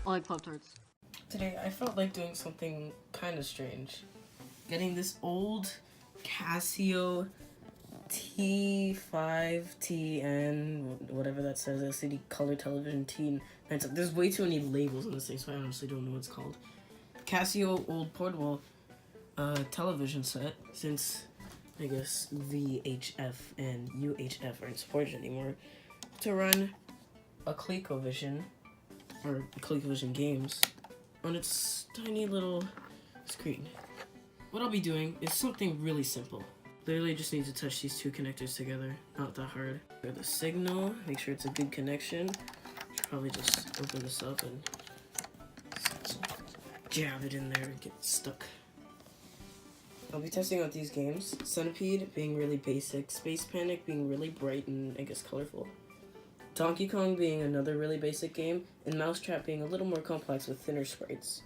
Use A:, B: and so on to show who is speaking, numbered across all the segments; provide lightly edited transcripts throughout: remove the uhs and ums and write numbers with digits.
A: I like Pop-Tarts.
B: Today I felt like doing something kind of strange. Getting this old Casio T5TN, whatever that says, LCD color television T. There's way too many labels on this thing, so I honestly don't know what it's called. Casio old portable television set, since I guess VHF and UHF aren't supported anymore, to run a Colecovision, or Colecovision games, on its tiny little screen. What I'll be doing is something really simple. Literally just need to touch these two connectors together, not that hard. For the signal, make sure it's a good connection. Should probably just open this up and jab it in there and get stuck. I'll be testing out these games. Centipede being really basic, Space Panic being really bright and I guess colorful, Donkey Kong being another really basic game, and Mousetrap being a little more complex with thinner sprites.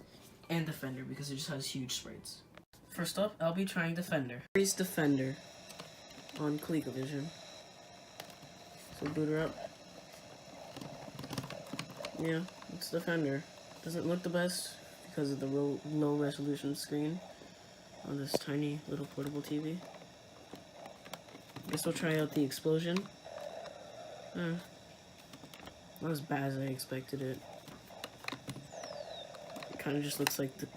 B: And Defender because it just has huge sprites. First up, I'll be trying Defender. Here's Defender on Colecovision. So boot her up. Yeah, it's Defender. Doesn't look the best because of the low resolution screen on this tiny little portable TV. Guess we'll try out the explosion. Not as bad as I expected it. It kind of just looks like the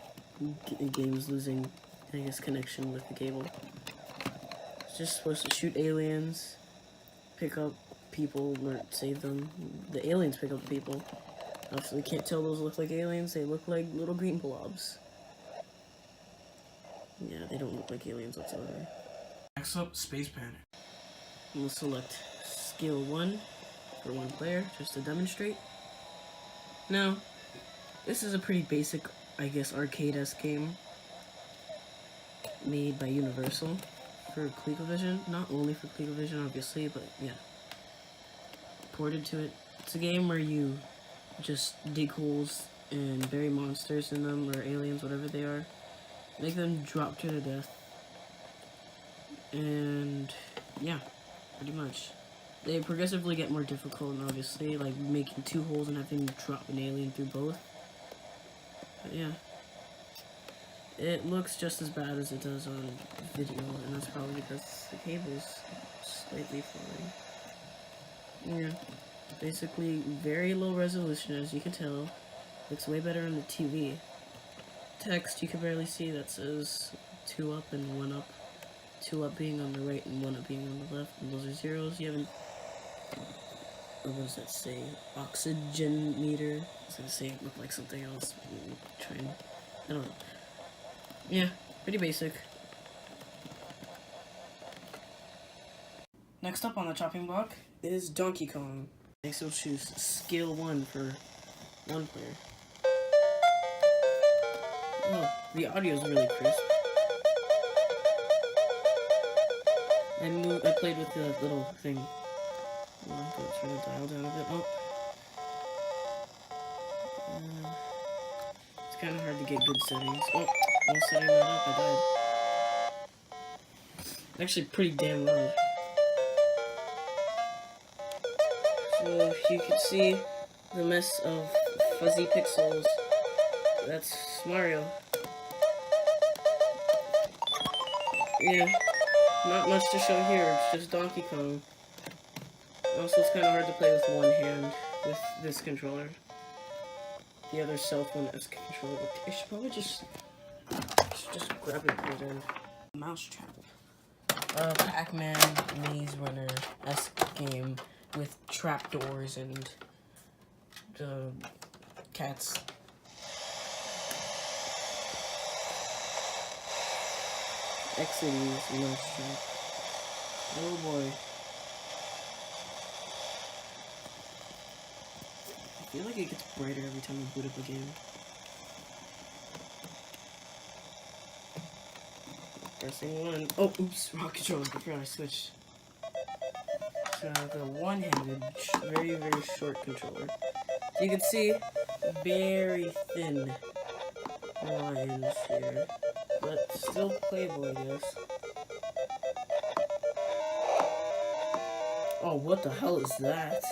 B: game's losing, I guess, connection with the cable. It's just supposed to shoot aliens, pick up people, or save them. The aliens pick up the people. Obviously, can't tell those look like aliens. They look like little green blobs. Yeah, they don't look like aliens whatsoever.
C: Next up, Space Panic.
B: We'll select skill 1 for one player, just to demonstrate. Now, this is a pretty basic, I guess, arcade-esque game made by Universal for Colecovision. Not only for Colecovision, obviously, but yeah, ported to it. It's a game where you just dig holes and bury monsters in them, or aliens, whatever they are. Make them drop to their death. And yeah, pretty much. They progressively get more difficult, and obviously, like making 2 holes and having to drop an alien through both. But yeah, it looks just as bad as it does on video, and that's probably because the cable's slightly flying. Yeah, basically very low resolution, as you can tell. Looks way better on the TV. Text you can barely see that says 2 up and 1 up. 2 up being on the right and 1 up being on the left, and those are zeros. You haven't, what does that say? Oxygen meter? I was gonna say it looked like something else. I don't know. Yeah, pretty basic. Next up on the chopping block is Donkey Kong. Next we'll choose skill 1 for one player. Oh, the audio is really crisp. I played with the little thing. Oh, let's try to dial down a bit. Oh. It's kind of hard to get good settings. Oh, while setting that up, I died. Actually, pretty damn loud. So, if you can see the mess of fuzzy pixels, that's Mario. Yeah. Not much to show here, it's just Donkey Kong. Also, it's kind of hard to play with one hand with this controller. The other cell phone-esque controller. I should probably just grab it and put it in. Mousetrap. Pac-Man Maze Runner-esque game with trapdoors and cats. Exities, Mousetrap. Oh boy. I feel like it gets brighter every time I boot up a game. Pressing 1. Oh, oops, wrong controller. I forgot I switched. So the one-handed, very, very short controller. So you can see very thin lines here. But still playable, I guess. Oh, what the hell is that?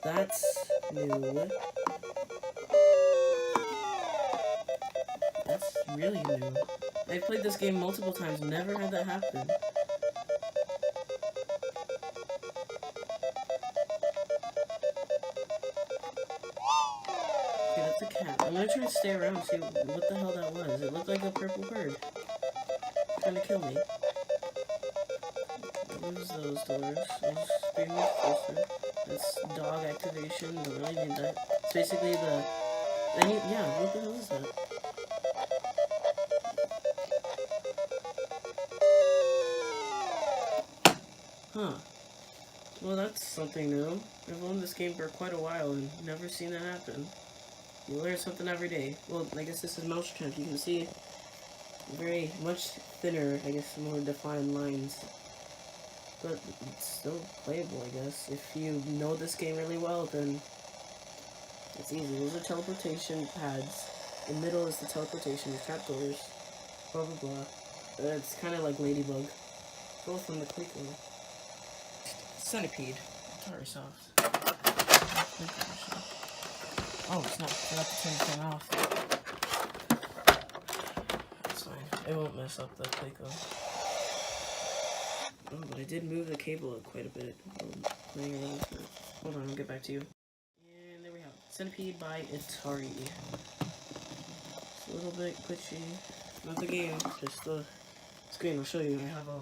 B: That's new. That's really new. I've played this game multiple times, never had that happen. Okay, that's a cat. I'm gonna try to stay around and see what the hell that was. It looked like a purple bird. Trying to kill me. What is those doors? I'll just bring me closer. That's dog activation. Don't really need that. It's basically the... yeah, what the hell is that? Huh. Well, that's something new. I've owned this game for quite a while and never seen that happen. You learn something every day. Well, I guess this is Mousetrap. You can see very much thinner, I guess, more defined lines. But it's still playable, I guess. If you know this game really well, then it's easy. Those are teleportation pads. In the middle is the teleportation, the trapdoors, blah blah blah. It's kind of like Ladybug. Both from the Coleco. Centipede. Sorry, soft. Oh, it's not. I forgot to turn the thing off. That's fine. It won't mess up the Coleco. Oh, but I did move the cable up quite a bit. Playing around with it. Hold on, I'll get back to you. And there we have it. Centipede by Atari. It's a little bit glitchy. Not the game, just the screen. I'll show you. I have a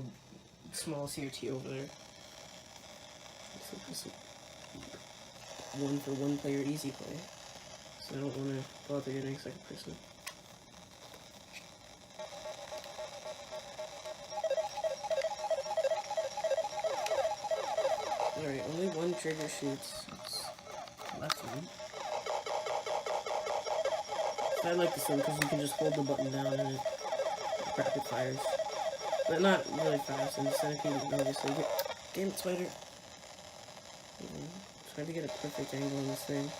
B: small CRT over there. It's a one for one player easy play. So I don't want to bother getting second person. Alright, only one trigger shoots. It's the left one. I like this one because you can just hold the button down and it rapid fires. But not really fast, and the Centipede obviously. Damn it, spider. Trying to get a perfect angle on this thing.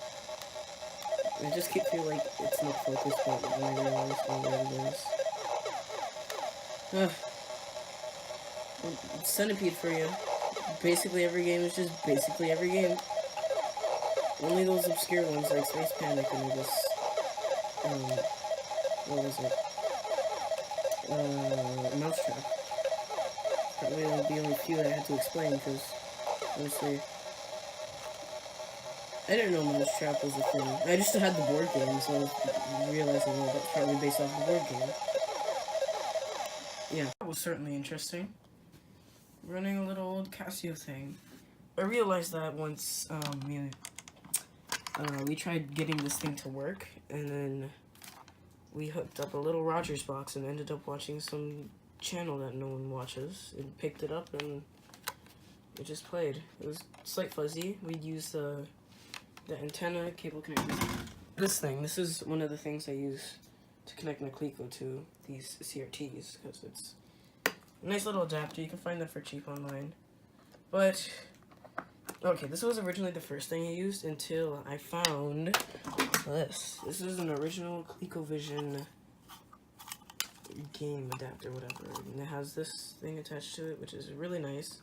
B: I just keep feeling like it's not focused, but then I realize what it is. Well, Centipede for you. Basically every game is just basically every game. Only those obscure ones like Space Panic and I guess, what was it? Mousetrap. Probably the only few that I had to explain because, honestly, I didn't know Mousetrap was a thing. I just had the board game, so I was realizing, well, that's probably based off the board game. Yeah, that was certainly interesting. Running a little old Casio thing. I realized that once we tried getting this thing to work, and then we hooked up a little Rogers box and ended up watching some channel that no one watches. It picked it up and it just played. It was slight fuzzy. We'd use the antenna cable connector. This is one of the things I use to connect my Coleco to these CRTs because it's a nice little adapter. You can find that for cheap online. But okay, this was originally the first thing I used until I found this. This is an original Colecovision game adapter, whatever. And it has this thing attached to it, which is really nice.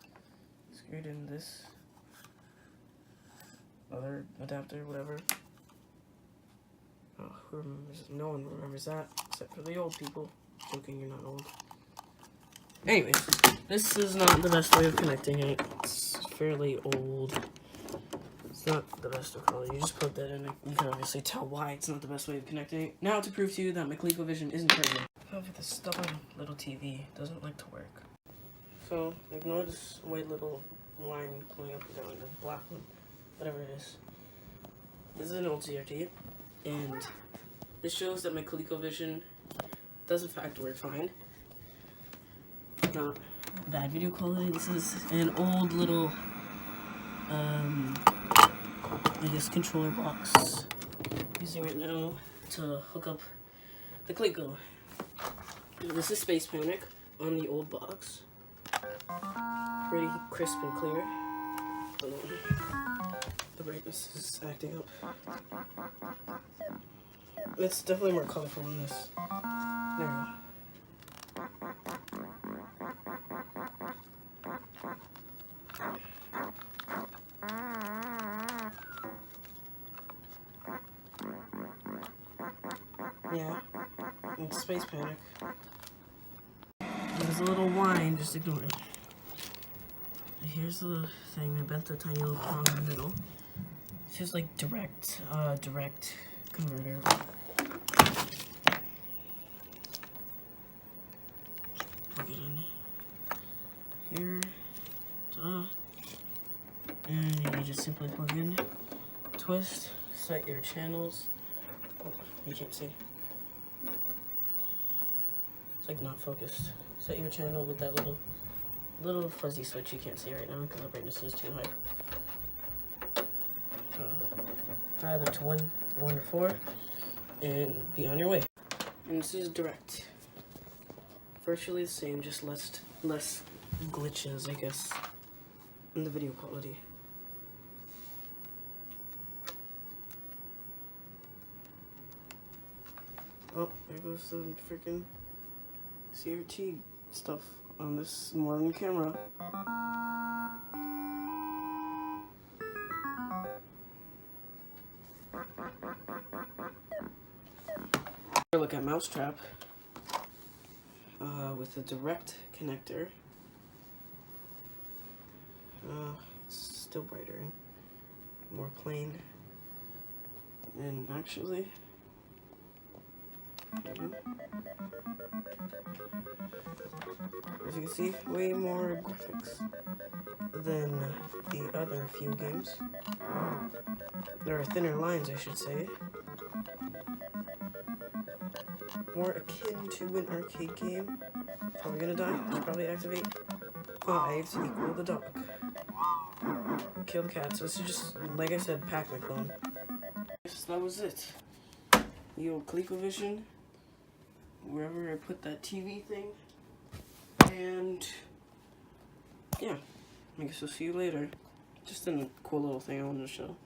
B: Screwed in this other adapter, whatever. Oh, who remembers? No one remembers that, except for the old people. Joking, you're not old. Anyways, this is not the best way of connecting it. It's fairly old. It's not the best of quality. You just plug that in, and you can obviously tell why it's not the best way of connecting it. Now to prove to you that my Colecovision isn't perfect. However, this stubborn little TV doesn't like to work. So, ignore this white little line going up and down, the black one, whatever it is. This is an old CRT, and this shows that my Colecovision does in fact work fine. Not bad video quality. This is an old little, I guess, controller box. Using it now to hook up the Coleco. This is Space Panic on the old box. Pretty crisp and clear. The brightness is acting up. It's definitely more colorful than this. There we go. Yeah. And Space Panic. There's a little whine, just ignore it. Here's the thing, I bent the tiny little prong in the middle. It's just like direct converter. Plug it in here. Ta-da. And you just simply plug in, twist, set your channels. Oh, you can't see. It's like not focused. Set your channel with that little fuzzy switch you can't see right now because the brightness is too high. Either to 1 or 4, and be on your way. And this is direct. Virtually the same, just less glitches, I guess, in the video quality. Oh, there goes the freaking CRT stuff on this modern camera. Look at Mousetrap with a direct connector. It's still brighter and more plain. And actually, as you can see, way more graphics than the other few games. There are thinner lines, I should say. More akin to an arcade game. Probably gonna die. I'll probably activate 5 to equal the dog. Kill the cat. So this is just, like I said, Pac-Man clone. So that was it. Yo, Colecovision, wherever I put that TV thing. And yeah, I guess I'll see you later. Just a cool little thing I wanted to show.